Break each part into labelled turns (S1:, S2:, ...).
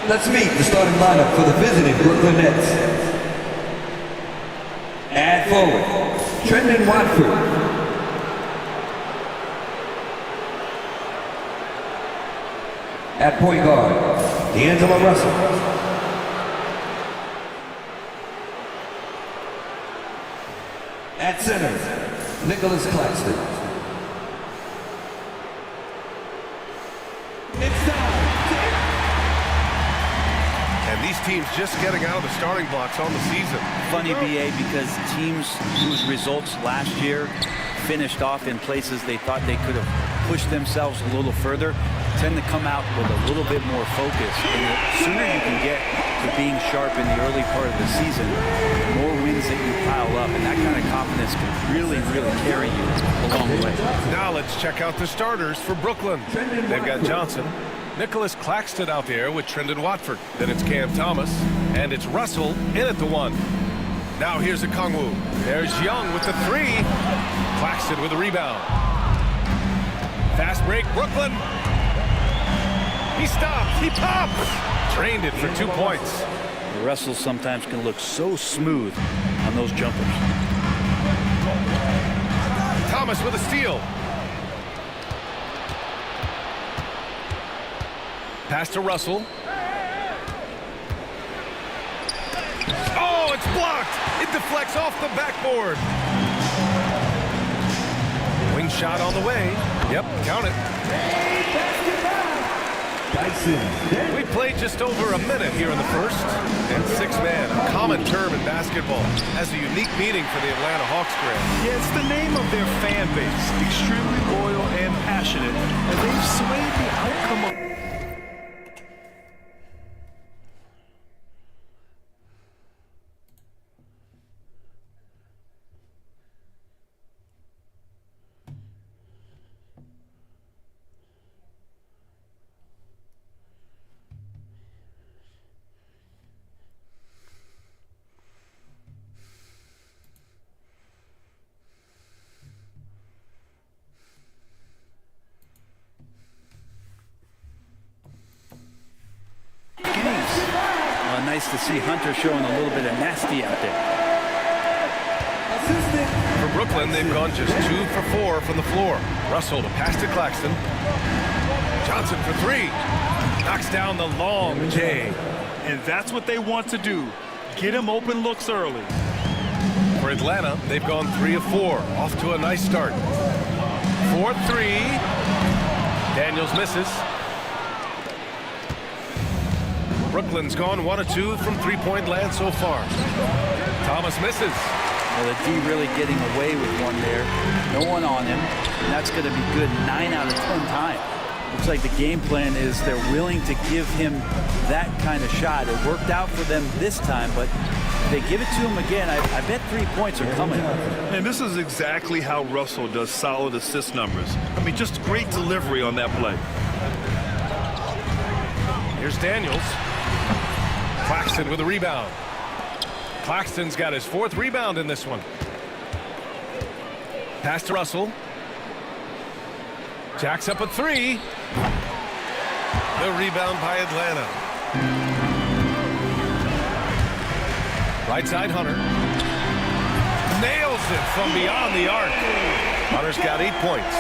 S1: Let's meet the starting lineup for the visiting Brooklyn Nets. At forward, Trendon Watford. At point guard, D'Angelo Russell. At center, Nicholas Claxton.
S2: And these teams just getting out of the starting blocks on the season.
S3: Funny, BA, because teams whose results last year finished off in places they thought they could have pushed themselves a little further tend to come out with a little bit more focus. And the sooner you can get to being sharp in the early part of the season, the more wins that you pile up, and that kind of confidence can really, really carry you along the way.
S2: Now let's check out the starters for Brooklyn. They've got Johnson, Nicholas Claxton out there with Trendon Watford. Then it's Cam Thomas, and it's Russell in at the 1. Now here's Okongwu. There's Young with the 3. Claxton with the rebound. Fast break, Brooklyn. He stops, he pops. Drained it for 2 points.
S3: Russell sometimes can look so smooth on those jumpers.
S2: Thomas with a steal. Pass to Russell. Oh, it's blocked. It deflects off the backboard. Wing shot on the way. Yep, count it. We played just over a minute here in the first. And 6-man, a common term in basketball, has a unique meaning for the Atlanta Hawks grad.
S4: Yeah, it's the name of their fan base. Extremely loyal and passionate. And they've swayed the outcome of...
S3: Nice to see Hunter showing a little bit of nasty out there.
S2: For Brooklyn, they've gone just 2 for 4 from the floor. Russell to pass to Claxton. Johnson for 3. Knocks down the long J.
S4: And that's what they want to do. Get him open looks early.
S2: For Atlanta, they've gone 3 of 4. Off to a nice start. 4-3. Daniels misses. Brooklyn's gone 1 of 2 from 3-point land so far. Thomas misses.
S3: Well, the D really getting away with one there. No one on him. And that's going to be good 9 out of 10 times. Looks like the game plan is they're willing to give him that kind of shot. It worked out for them this time, but if they give it to him again, I bet 3 points are coming.
S4: And this is exactly how Russell does solid assist numbers. I mean, just great delivery on that play.
S2: Here's Daniels. Claxton with a rebound. Claxton's got his 4th rebound in this one. Pass to Russell. Jacks up a 3. The rebound by Atlanta. Right side, Hunter. Nails it from beyond the arc. Hunter's got 8 points.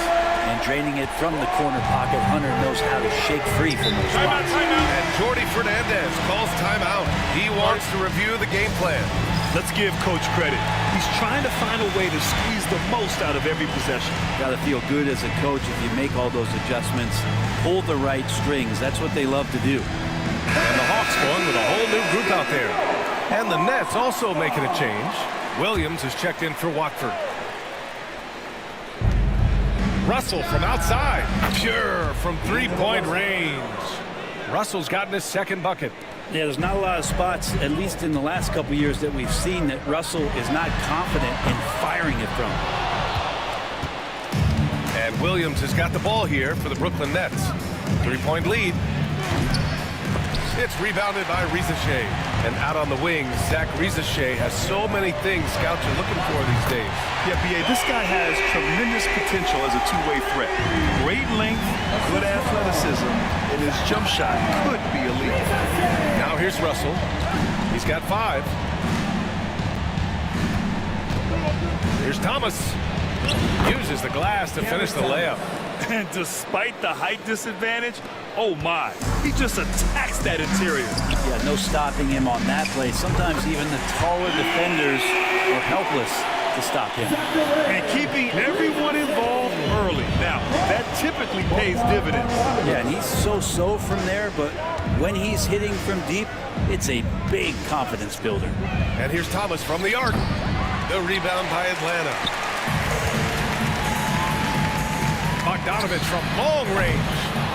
S3: And draining it from the corner pocket, Hunter knows how to shake free from those spots.
S2: And Jordi Fernandez calls timeout. He wants to review the game plan.
S4: Let's give Coach credit. He's trying to find a way to squeeze the most out of every possession.
S3: Got to feel good as a coach if you make all those adjustments, pull the right strings. That's what they love to do.
S2: And the Hawks going with a whole new group out there. And the Nets also making a change. Williams is checked in for Watford. Russell from outside. Pure from 3-point range. Russell's gotten his 2nd bucket.
S3: Yeah, there's not a lot of spots, at least in the last couple years, that we've seen that Russell is not confident in firing it from.
S2: And Williams has got the ball here for the Brooklyn Nets. 3-point lead. It's rebounded by Riza Shea. And out on the wing, Zach Rizachet has so many things scouts are looking for these days.
S4: Yeah, B.A., this guy has tremendous potential as a two-way threat. Great length, good athleticism, and his jump shot could be elite.
S2: Now here's Russell. He's got 5. Here's Thomas. Uses the glass to finish the layup.
S4: And despite the height disadvantage, oh my, he just attacks that interior.
S3: Yeah, no stopping him on that play. Sometimes even the taller defenders were helpless to stop him.
S4: And keeping everyone involved early. Now, that typically pays dividends.
S3: Yeah, and he's so-so from there, but when he's hitting from deep, it's a big confidence builder.
S2: And here's Thomas from the arc. The rebound by Atlanta. Bogdanovich from long range.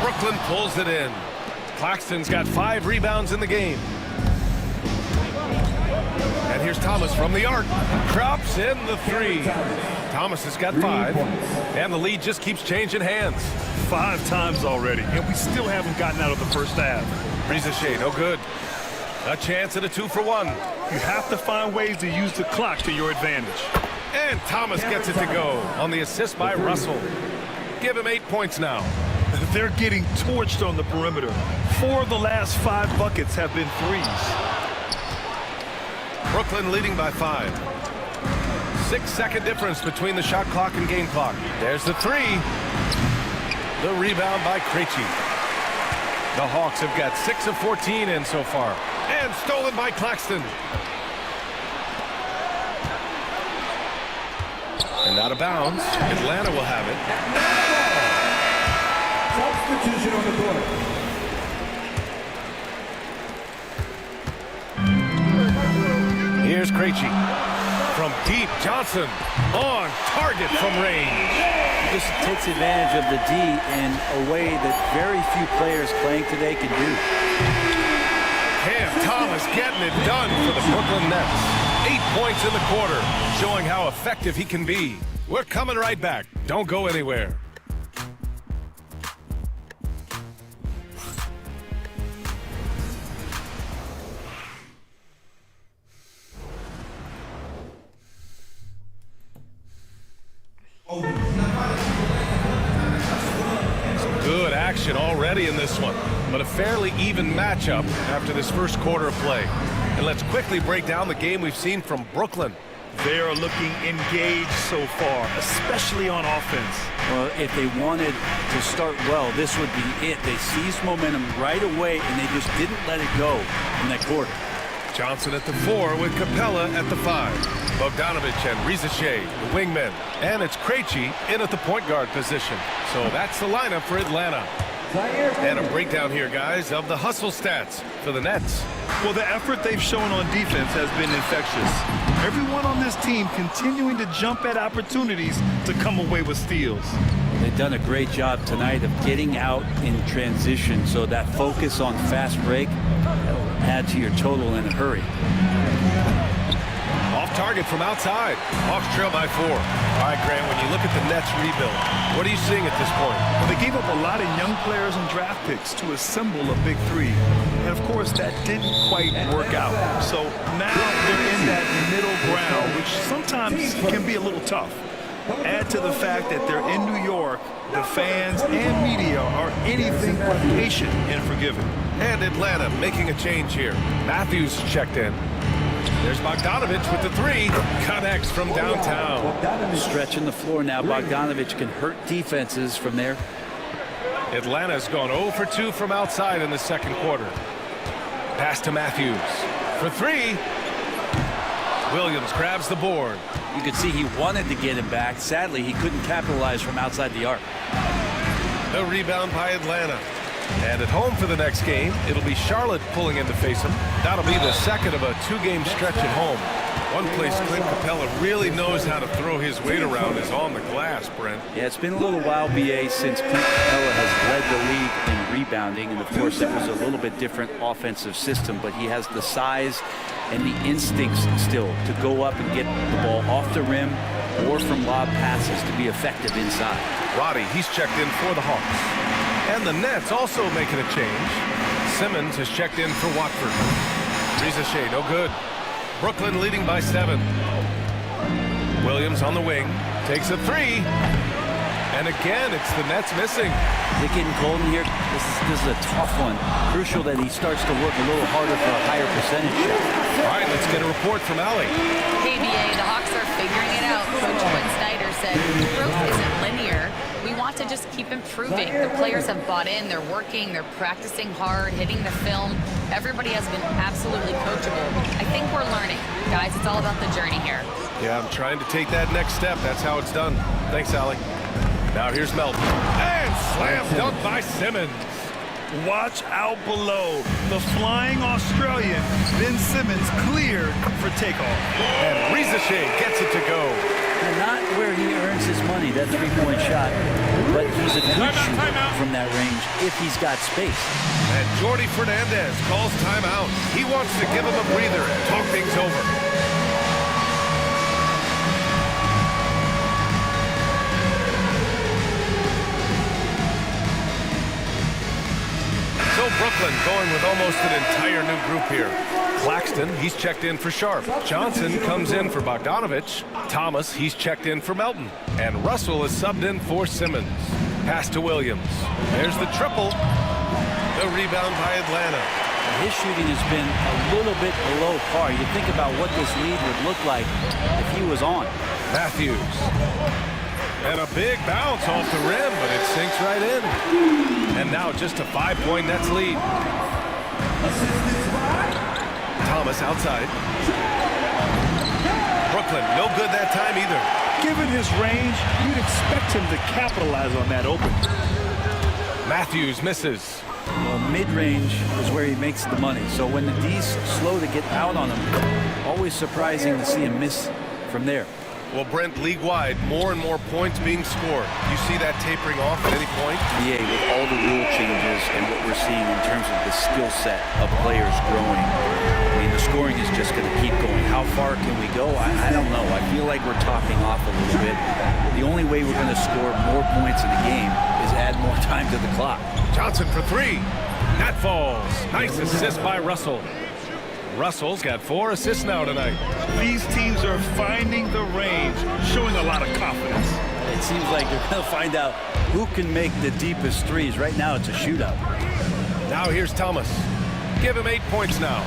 S2: Brooklyn pulls it in. Claxton's got 5 rebounds in the game. And here's Thomas from the arc. Drops in the 3. Thomas has got 5. And the lead just keeps changing hands.
S4: 5 times already, and we still haven't gotten out of the first half.
S2: Rizachet, no good. A chance at a 2-for-1.
S4: You have to find ways to use the clock to your advantage.
S2: And Thomas gets it to go on the assist by Russell. Give him 8 points now.
S4: They're getting torched on the perimeter. 4 of the last 5 buckets have been threes.
S2: Brooklyn leading by 5. 6-second difference between the shot clock and game clock. There's the 3. The rebound by Krejci. The Hawks have got 6 of 14 in so far. And stolen by Claxton. And out of bounds. Atlanta will have it.
S1: Substitution on the court.
S2: Here's Krejci. From deep, Johnson on target from range.
S3: He just takes advantage of the D in a way that very few players playing today can do.
S2: Cam Thomas getting it done for the Brooklyn Nets. 8 points in the quarter, showing how effective he can be. We're coming right back. Don't go anywhere. Some good action already in this one, but a fairly even matchup after this first quarter of play. And let's quickly break down the game we've seen from Brooklyn.
S4: They are looking engaged so far, especially on offense.
S3: Well, if they wanted to start well, this would be it. They seized momentum right away, and they just didn't let it go in that quarter.
S2: Johnson at the 4 with Capella at the 5. Bogdanovich and Rizachet, the wingmen. And it's Krejci in at the point guard position. So that's the lineup for Atlanta. And a breakdown here, guys, of the hustle stats for the Nets.
S4: Well, the effort they've shown on defense has been infectious. Everyone on this team continuing to jump at opportunities to come away with steals.
S3: They've done a great job tonight of getting out in transition, so that focus on fast break will add to your total in a hurry.
S2: Off target from outside. Hawks trail by 4. All right, Grant, when you look at the Nets rebuild, what are you seeing at this point?
S4: Well, they gave up a lot of young players and draft picks to assemble a big 3. And, of course, that didn't quite work out. So now they're in that middle ground, which sometimes can be a little tough. Add to the fact that they're in New York, the fans and media are anything but patient and forgiving.
S2: And Atlanta making a change here. Matthews checked in. There's Bogdanovich with the 3. Connects from downtown.
S3: Stretching the floor now. Bogdanovich can hurt defenses from there.
S2: Atlanta's gone 0 for 2 from outside in the second quarter. Pass to Matthews for 3. Williams grabs the board.
S3: You could see he wanted to get him back. Sadly, he couldn't capitalize from outside the arc.
S2: The rebound by Atlanta. And at home for the next game, it'll be Charlotte pulling in to face them. That'll be the second of a 2-game stretch at home. One place Clint Capella really knows how to throw his weight around is on the glass, Brent.
S3: Yeah, it's been a little while, BA, since Clint Capella has led the league in rebounding. And, of course, it was a little bit different offensive system, but he has the size and the instincts still to go up and get the ball off the rim or from lob passes to be effective inside.
S2: Roddy, he's checked in for the Hawks. And the Nets also making a change. Simmons has checked in for Watford. Ricochet, no good. Brooklyn leading by 7. Williams on the wing, takes a 3. And again, it's the Nets missing.
S3: Is it getting cold in here? This is a tough one. Crucial that he starts to work a little harder for a higher percentage shot.
S2: All right, let's get a report from Allie.
S5: Hey, BA, the Hawks are figuring it out. Coach Quinn Snyder said growth isn't linear. We want to just keep improving. The players have bought in. They're working. They're practicing hard, hitting the film. Everybody has been absolutely coachable. I think we're learning. Guys, it's all about the journey here.
S2: Yeah, I'm trying to take that next step. That's how it's done. Thanks, Allie. Now here's Melton. And slam dunk by Simmons.
S4: Watch out below. The flying Australian, Ben Simmons, cleared for takeoff.
S2: And Ricochet gets it to go.
S3: And not where he earns his money, that three-point shot, but he's a good shooter from that range if he's got space.
S2: And Jordi Fernandez calls timeout. He wants to give him a breather and talk things over. So Brooklyn going with almost an entire new group here. Claxton, he's checked in for Sharp. Johnson comes in for Bogdanovich. Thomas, he's checked in for Melton. And Russell is subbed in for Simmons. Pass to Williams. There's the triple. The rebound by Atlanta.
S3: His shooting has been a little bit below par. You think about what this lead would look like if he was on.
S2: Matthews. And a big bounce off the rim, but it sinks right in. And now just a 5-point Nets lead. Thomas outside. Brooklyn, no good that time either.
S4: Given his range, you'd expect him to capitalize on that open.
S2: Matthews misses.
S3: Well, mid-range is where he makes the money. So when the D's slow to get out on him, always surprising to see him miss from there.
S2: Well, Brent, league-wide, more and more points being scored. You see that tapering off at any point?
S3: Yeah, with all the rule changes and what we're seeing in terms of the skill set of players growing, I mean, the scoring is just going to keep going. How far can we go? I don't know. I feel like we're topping off a little bit. The only way we're going to score more points in the game is add more time to the clock.
S2: Johnson for 3. That falls. Nice assist by Russell. Russell's got 4 assists now tonight.
S4: These teams are finding the range, showing a lot of confidence.
S3: It seems like they're going to find out who can make the deepest threes. Right now, it's a shootout.
S2: Now here's Thomas. Give him 8 points now.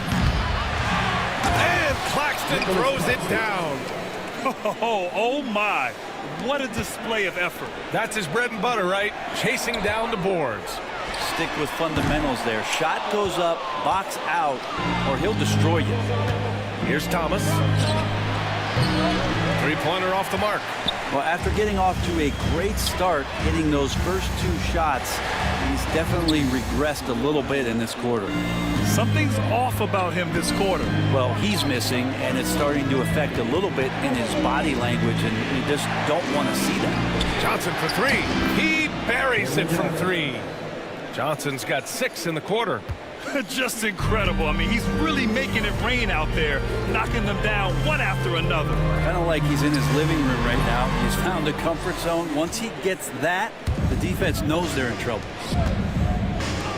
S2: And Claxton throws it down.
S4: Oh my. What a display of effort.
S2: That's his bread and butter, right? Chasing down the boards.
S3: Stick with fundamentals there. Shot goes up, box out, or he'll destroy you.
S2: Here's Thomas. Three-pointer off the mark.
S3: Well, after getting off to a great start, hitting those first 2 shots, he's definitely regressed a little bit in this quarter.
S4: Something's off about him this quarter.
S3: Well, he's missing, and it's starting to affect a little bit in his body language, and you just don't want to see that.
S2: Johnson for 3. He buries it from 3. Johnson's got 6 in the quarter.
S4: Just incredible. I mean, he's really making it rain out there, knocking them down one after another.
S3: Kind of like he's in his living room right now. He's found a comfort zone. Once he gets that, the defense knows they're in trouble.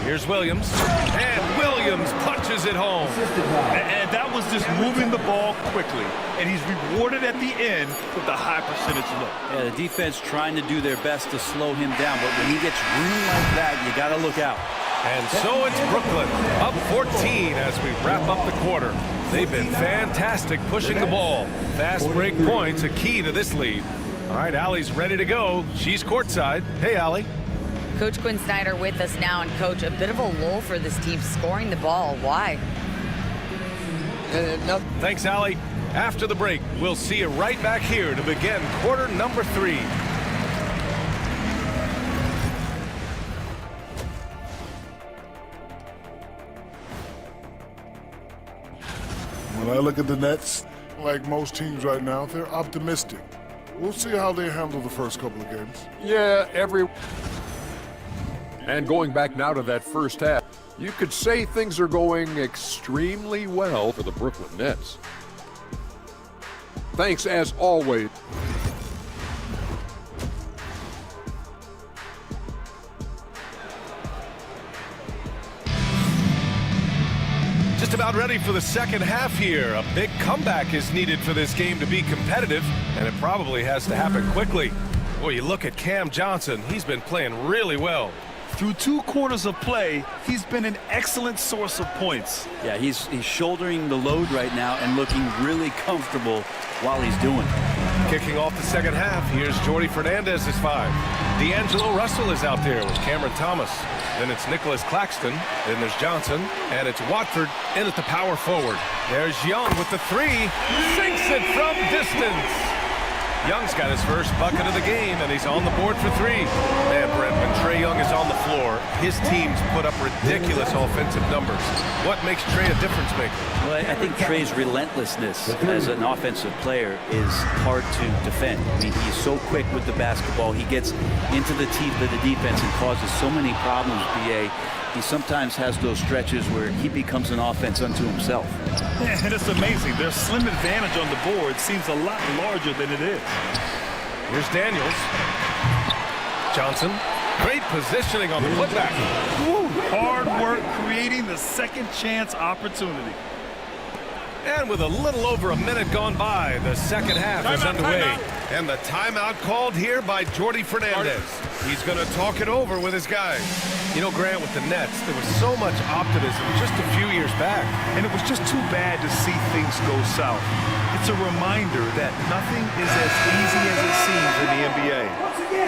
S2: Here's Williams. And Williams punches it home.
S4: And that was just moving the ball quickly. And he's rewarded at the end with a high percentage look.
S3: Yeah, the defense trying to do their best to slow him down, but when he gets room like that, you got to look out.
S2: And so it's Brooklyn, up 14 as we wrap up the quarter. They've been fantastic pushing the ball. Fast break points, a key to this lead. All right, Allie's ready to go. She's courtside. Hey, Allie.
S5: Coach Quinn Snyder with us now, and Coach, a bit of a lull for this team scoring the ball. Why?
S2: Thanks, Allie. After the break, we'll see you right back here to begin quarter number 3.
S6: When I look at the Nets, like most teams right now, they're optimistic. We'll see how they handle the first couple of games.
S1: Yeah, And going back now to that first half, you could say things are going extremely well for the Brooklyn Nets. Thanks as always.
S2: just about ready for the second half here. A big comeback is needed for this game to be competitive, and it probably has to happen quickly. Well, you look at Cam Johnson. He's been playing really well.
S4: Through 2 quarters of play, he's been an excellent source of points.
S3: Yeah, he's shouldering the load right now and looking really comfortable while he's doing it.
S2: Kicking off the second half, here's Jordy Fernandez's 5. D'Angelo Russell is out there with Cameron Thomas. Then it's Nicholas Claxton. Then there's Johnson. And it's Watford in at the power forward. There's Young with the 3. Sinks it from distance. Young's got his first bucket of the game, and he's on the board for 3. Man, Brent, when Trae Young is on the floor, his teams put up ridiculous offensive numbers. What makes Trae a difference maker?
S3: Well, I think Trae's relentlessness as an offensive player is hard to defend. I mean, he's so quick with the basketball. He gets into the teeth of the defense and causes so many problems, BA. He sometimes has those stretches where he becomes an offense unto himself.
S4: Yeah, and it's amazing. Their slim advantage on the board seems a lot larger than it is.
S2: Here's Daniels. Johnson. Great positioning on the putback.
S4: Woo, hard work creating the second chance opportunity.
S2: And with a little over a minute gone by, the second half is underway. And the timeout called here by Jordy Fernandez. He's going to talk it over with his guys. You know, Grant, with the Nets, there was so much optimism just a few years back.
S4: And it was just too bad to see things go south. It's a reminder that nothing is as easy as it seems in the NBA.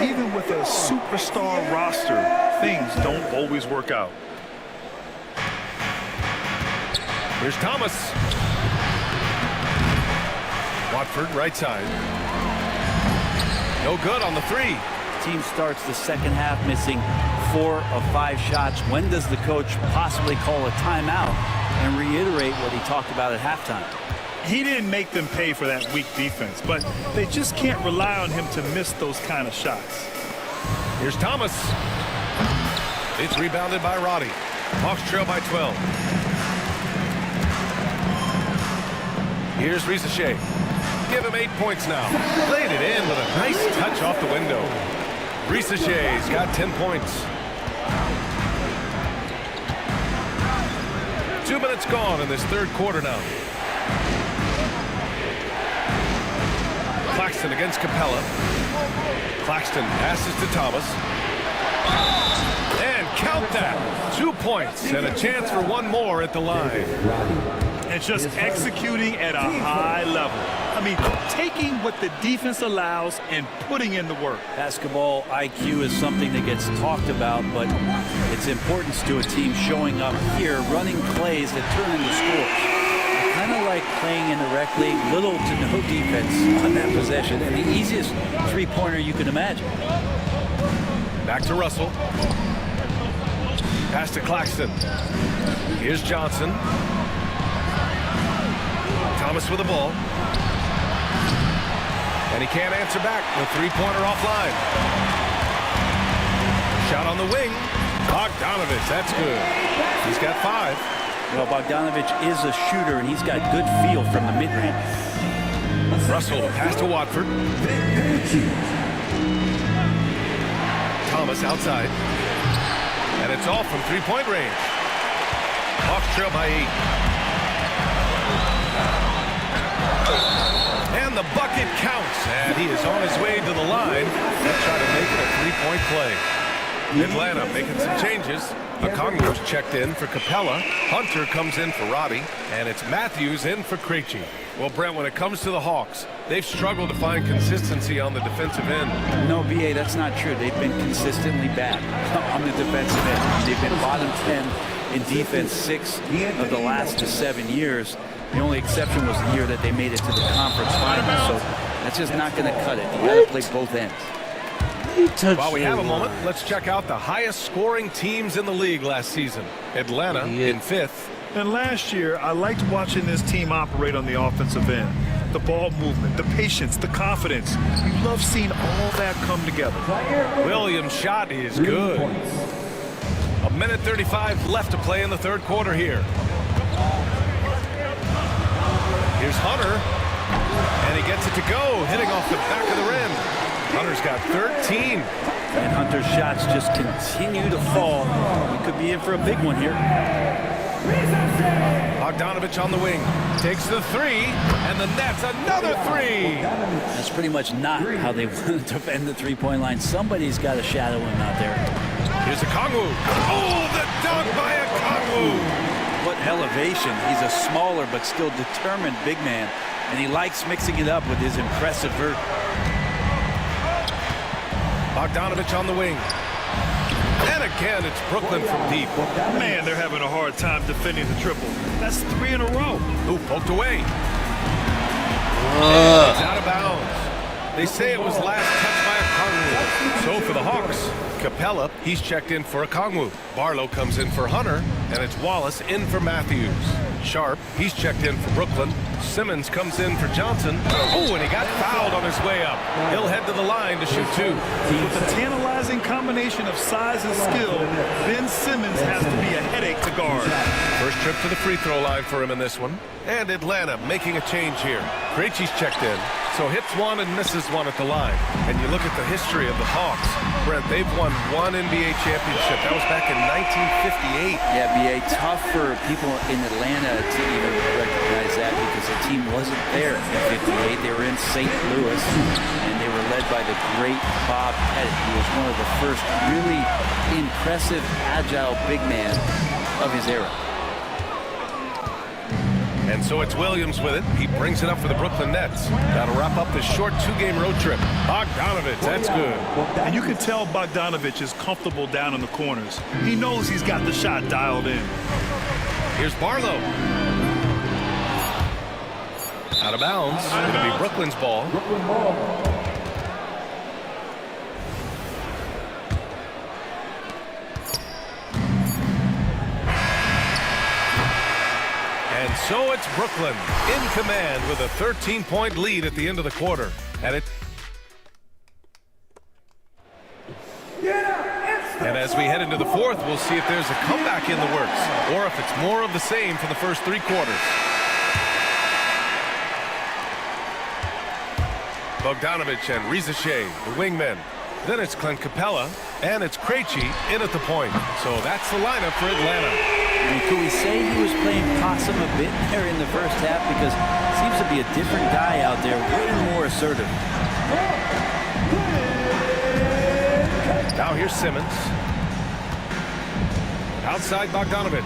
S4: Even with a superstar roster, things don't always work out.
S2: Here's Thomas. Watford, right side. No good on the 3.
S3: Team starts the second half missing 4 of 5 shots. When does the coach possibly call a timeout and reiterate what he talked about at halftime?
S4: He didn't make them pay for that weak defense, but they just can't rely on him to miss those kind of shots.
S2: Here's Thomas. It's rebounded by Roddy. Hawks trail by 12. Here's Risacher. Give him 8 points now. Played it in with a nice touch off the window. Risacher's got 10 points. 2 minutes gone in this third quarter now. Claxton against Capella. Claxton passes to Thomas. And count that. 2 points and a chance for 1 more at the line.
S4: And just executing at a high level. I mean, taking what the defense allows and putting in the work.
S3: Basketball IQ is something that gets talked about, but its importance to a team showing up here, running plays that turn into scores. Kind of like playing in the rec league, little to no defense on that possession, and the easiest three-pointer you can imagine.
S2: Back to Russell. Pass to Claxton. Here's Johnson. Thomas with the ball. And he can't answer back. The three-pointer offline. Shot on the wing. Bogdanovich, that's good. He's got 5.
S3: Well, Bogdanovich is a shooter, and he's got good feel from the mid-range.
S2: Russell, pass to Watford. Thomas outside. And it's off from three-point range. Hawks trail by 8. And the bucket counts, and he is on his way to the line. They'll try to make it a three-point play. Atlanta making some changes. Okongwu's checked in for Capella. Hunter comes in for Roddy, and it's Matthews in for Krejci. Well, Brent, when it comes to the Hawks, they've struggled to find consistency on the defensive end.
S3: No, BA, that's not true. They've been consistently bad on the defensive end. They've been bottom 10 in defense 6 of the last 7 years. The only exception was the year that they made it to the conference finals, so that's just not going to cut it. You got to play both ends.
S2: While we have a moment, let's check out the highest scoring teams in the league last season. Atlanta in 5th.
S4: And last year, I liked watching this team operate on the offensive end. The ball movement, the patience, the confidence. You love seeing all that come together.
S2: Williams' shot is good. 1:35 left to play in the third quarter here. Here's Hunter, and he gets it to go, hitting off the back of the rim. Hunter's got 13.
S3: And Hunter's shots just continue to fall. He could be in for a big one here.
S2: Bogdanovich on the wing. Takes the three, and the net's another three.
S3: That's pretty much not how they want to defend the three-point line. Somebody's got to shadow him out there.
S2: Here's Okongwu. Oh, the dunk by Okongwu.
S3: What elevation. He's a smaller but still determined big man, and he likes mixing it up with his impressive vert.
S2: Bogdanovich on the wing. And again, it's Brooklyn from deep.
S4: Man, they're having a hard time defending the triple. That's 3 in a row.
S2: Ooh, poked away. And it's out of bounds. They say it was last touched by Okongwu. So for the Hawks, Capella, he's checked in for Okongwu. Barlow comes in for Hunter, and it's Wallace in for Matthews. Sharp, he's checked in for Brooklyn. Simmons comes in for Johnson. Oh, and he got fouled on his way up. He'll head to the line to shoot 2.
S4: With a tantalizing combination of size and skill, Ben Simmons has to be a headache to guard.
S2: First trip to the free throw line for him in this one. And Atlanta making a change here. Krejci's checked in, so hits one and misses one at the line. And you look at the history of the Hawks. Brent, they've won 1 NBA championship. That was back in 1958.
S3: Yeah, B.A., tough for people in Atlanta to even recognize that because the team wasn't there in 58. They were in St. Louis, and they were led by the great Bob Pettit. He was one of the first really impressive, agile big man of his era.
S2: And so it's Williams with it. He brings it up for the Brooklyn Nets. That'll wrap up this short 2-game road trip. Bogdanovich, that's good.
S4: And you can tell Bogdanovich is comfortable down in the corners. He knows he's got the shot dialed in.
S2: Here's Barlow. Out of bounds. It'll be Brooklyn's ball. And so it's Brooklyn in command with a 13-point lead at the end of the quarter. And as we head into the fourth, we'll see if there's a comeback in the works or if it's more of the same for the first 3 quarters. Bogdanovich and Rizachet, the wingmen. Then it's Clint Capella, and it's Krejci in at the point. So that's the lineup for Atlanta.
S3: And could we say he was playing possum a bit there in the first half? Because it seems to be a different guy out there, way more assertive.
S2: Now here's Simmons. Outside Bogdanovich.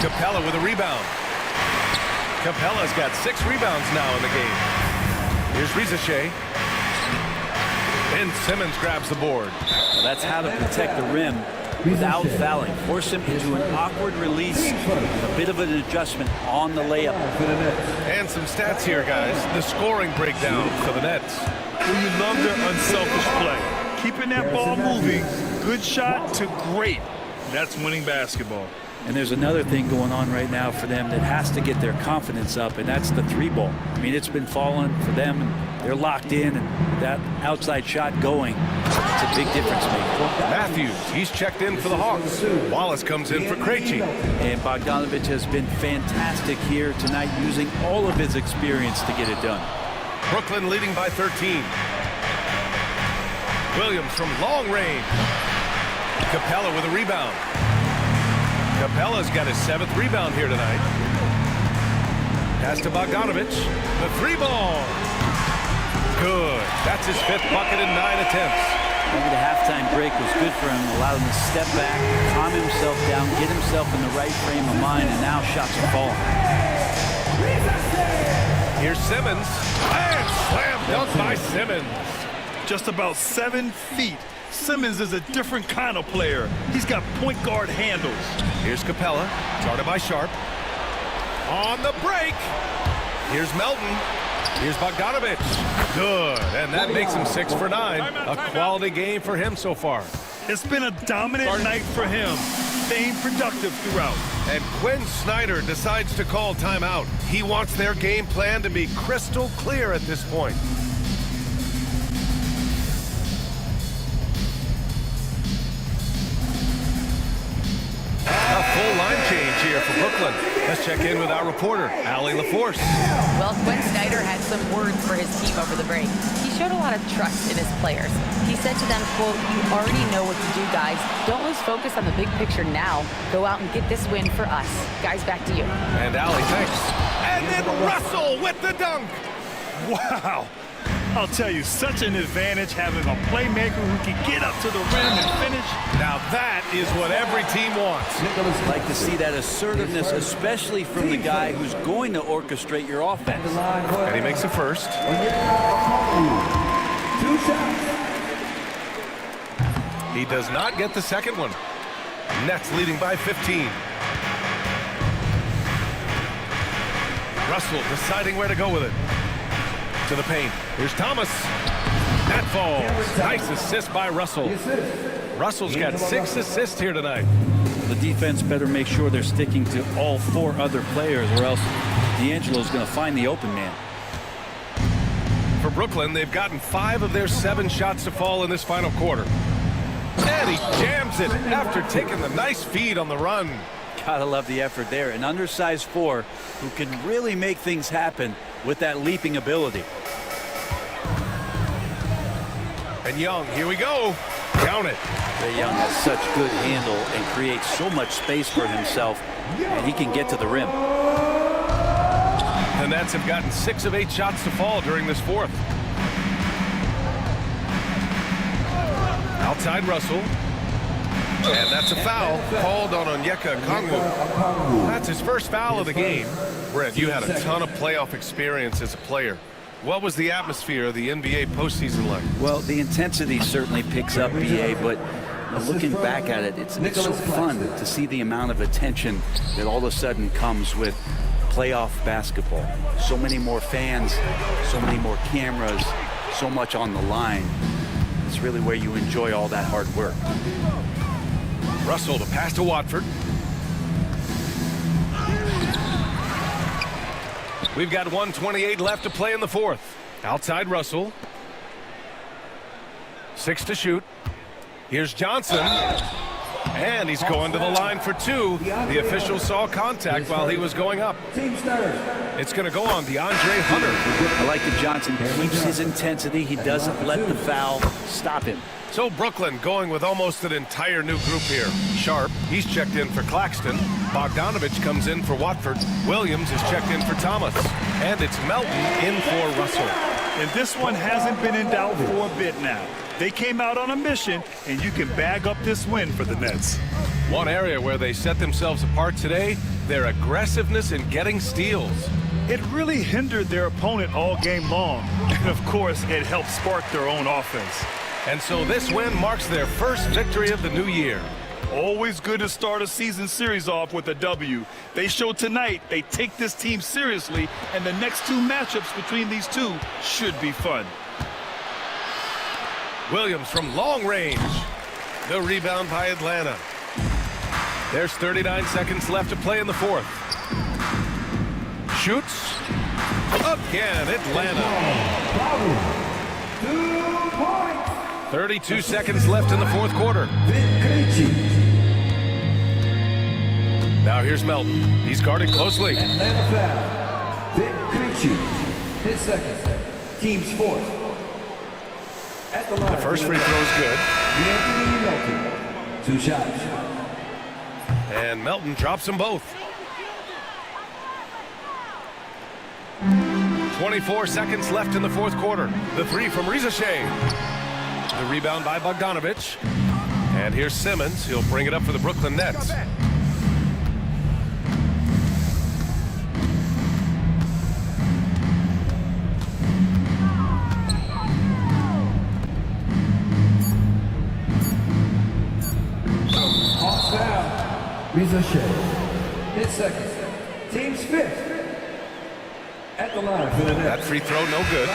S2: Capella with a rebound. Capella's got 6 rebounds now in the game. Here's Rizachet. And Simmons grabs the board.
S3: Well, that's how to protect the rim without fouling. Force him into an awkward release, a bit of an adjustment on the layup.
S2: And some stats here, guys. The scoring breakdown for the Nets.
S4: Well, you love their unselfish play. Keeping that ball moving, good shot to great. That's winning basketball.
S3: And there's another thing going on right now for them that has to get their confidence up, and that's the 3-ball. I mean, it's been falling for them, and they're locked in, and that outside shot going, it's a big difference maker.
S2: Matthews, he's checked in for the Hawks. Wallace comes in for Krejci.
S3: And Bogdanovich has been fantastic here tonight, using all of his experience to get it done.
S2: Brooklyn leading by 13. Williams from long range. Capella with a rebound. Capella's got his 7th rebound here tonight. Pass to Bogdanovich. The 3-ball. Good. That's his 5th bucket in 9 attempts.
S3: Maybe the halftime break was good for him, allowed him to step back, calm himself down, get himself in the right frame of mind, and now shots are falling.
S2: Here's Simmons. And slam dunk by Simmons.
S4: Just about 7 feet. Simmons is a different kind of player. He's got point guard handles.
S2: Here's Capella, guarded by Sharp. On the break. Here's Melton. Here's Bogdanovich. Good, and that makes him 6 for 9. A quality game for him so far.
S4: It's been a dominant night for him. Staying productive throughout.
S2: And Quinn Snyder decides to call timeout. He wants their game plan to be crystal clear at this point. A full line change here for Brooklyn. Let's check in with our reporter, Allie LaForce.
S5: Well, Quinn Snyder had some words for his team over the break. He showed a lot of trust in his players. He said to them, quote, "You already know what to do, guys. Don't lose focus on the big picture now. Go out and get this win for us." Guys, back to you.
S2: And Allie, thanks. And then Russell with the dunk.
S4: Wow. I'll tell you, such an advantage having a playmaker who can get up to the rim and finish.
S2: Now that is what every team wants.
S3: Like to see that assertiveness, especially from the guy who's going to orchestrate your offense.
S2: And he makes a first.
S7: 2 shots.
S2: He does not get the second one. Nets leading by 15. Russell deciding where to go with it. To the paint. Here's Thomas. That falls. Nice assist by Russell. Russell's got 6 assists here tonight.
S3: The defense better make sure they're sticking to all 4 other players, or else D'Angelo's going to find the open man.
S2: For Brooklyn, they've gotten 5 of their 7 shots to fall in this final quarter. And he jams it after taking the nice feed on the run.
S3: Gotta love the effort there. An undersized 4 who can really make things happen with that leaping ability.
S2: And Young, here we go. Count it.
S3: Trae Young has such good handle and creates so much space for himself, and he can get to the rim.
S2: The Nets have gotten 6 of 8 shots to fall during this fourth. Outside Russell. And that's a foul called on Onyeka Okongwu. That's his first foul of the game. Brett, you had a ton of playoff experience as a player. What was the atmosphere of the NBA postseason like?
S3: Well, the intensity certainly picks up, BA, but looking back at it, it's so fun to see the amount of attention that all of a sudden comes with playoff basketball. So many more fans, so many more cameras, so much on the line. It's really where you enjoy all that hard work.
S2: Russell to pass to Watford. We've got 1:28 left to play in the fourth. Outside Russell. 6 to shoot. Here's Johnson. And he's going to the line for 2. The official saw contact while he was going up. It's going to go on DeAndre Hunter.
S3: I like that Johnson keeps his intensity. He doesn't let the foul stop him.
S2: So Brooklyn going with almost an entire new group here. Sharp, he's checked in for Claxton. Bogdanovich comes in for Watford. Williams is checked in for Thomas. And it's Melton in for Russell.
S4: And this one hasn't been in doubt for a bit now. They came out on a mission, and you can bag up this win for the Nets.
S2: One area where they set themselves apart today, their aggressiveness in getting steals.
S4: It really hindered their opponent all game long. And, of course, it helped spark their own offense.
S2: And so this win marks their first victory of the new year.
S4: Always good to start a season series off with a W. They showed tonight they take this team seriously, and the next 2 matchups between these two should be fun.
S2: Williams from long range. The rebound by Atlanta. There's 39 seconds left to play in the fourth. Shoots. Again, Atlanta.
S7: 2 points.
S2: 32 seconds left in the fourth quarter. Now here's Melton. He's guarded closely.
S7: Atlanta foul. Vic Krejci. 10 seconds. Team's fourth. At the line.
S2: The first free throw is good.
S7: Anthony Melton. 2 shots.
S2: And Melton drops them both. 24 seconds left in the fourth quarter. The 3 from Reza Shea. The rebound by Bogdanovich. And here's Simmons. He'll bring it up for the Brooklyn Nets.
S7: Hawks foul. Reza Shea. 10 seconds. Team's fifth. At the line for the Nets.
S2: That free throw no good.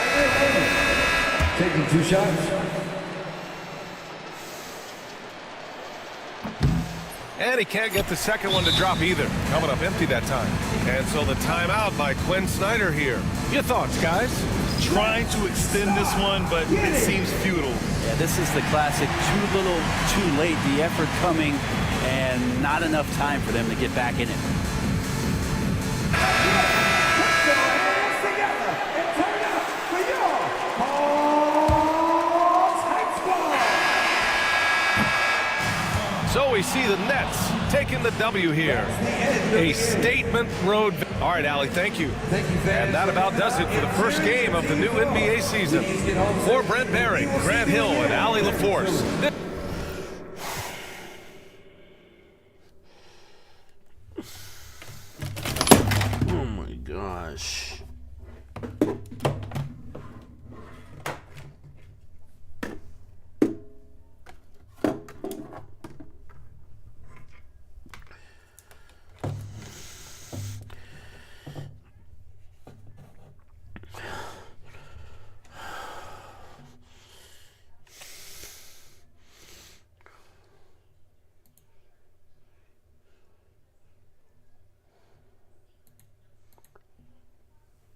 S7: Taking 2 shots.
S2: And he can't get the second one to drop either. Coming up empty that time. And so the timeout by Quinn Snyder here. Your thoughts, guys?
S4: Trying to extend this one, but it seems futile.
S3: Yeah, this is the classic too little, too late. The effort coming and not enough time for them to get back in it.
S2: So we see the Nets taking the W here. A statement road. All right, Allie, thank you.
S7: Thank you, fans.
S2: And that about does it for the first game of the new NBA season. For Brent Barry, Grant Hill, and Allie LaForce.
S8: Oh my gosh.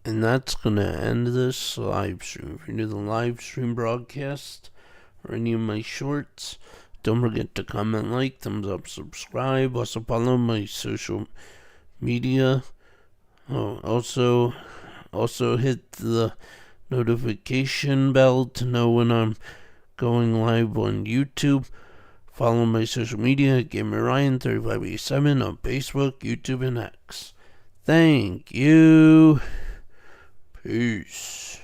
S8: And that's going to end this live stream. If you're new to the live stream broadcast or any of my shorts, don't forget to comment, like, thumbs up, subscribe. Also follow my social media. Also hit the notification bell to know when I'm going live on YouTube. Follow my social media at GamerRyan3587 on Facebook, YouTube, and X. Thank you. Peace.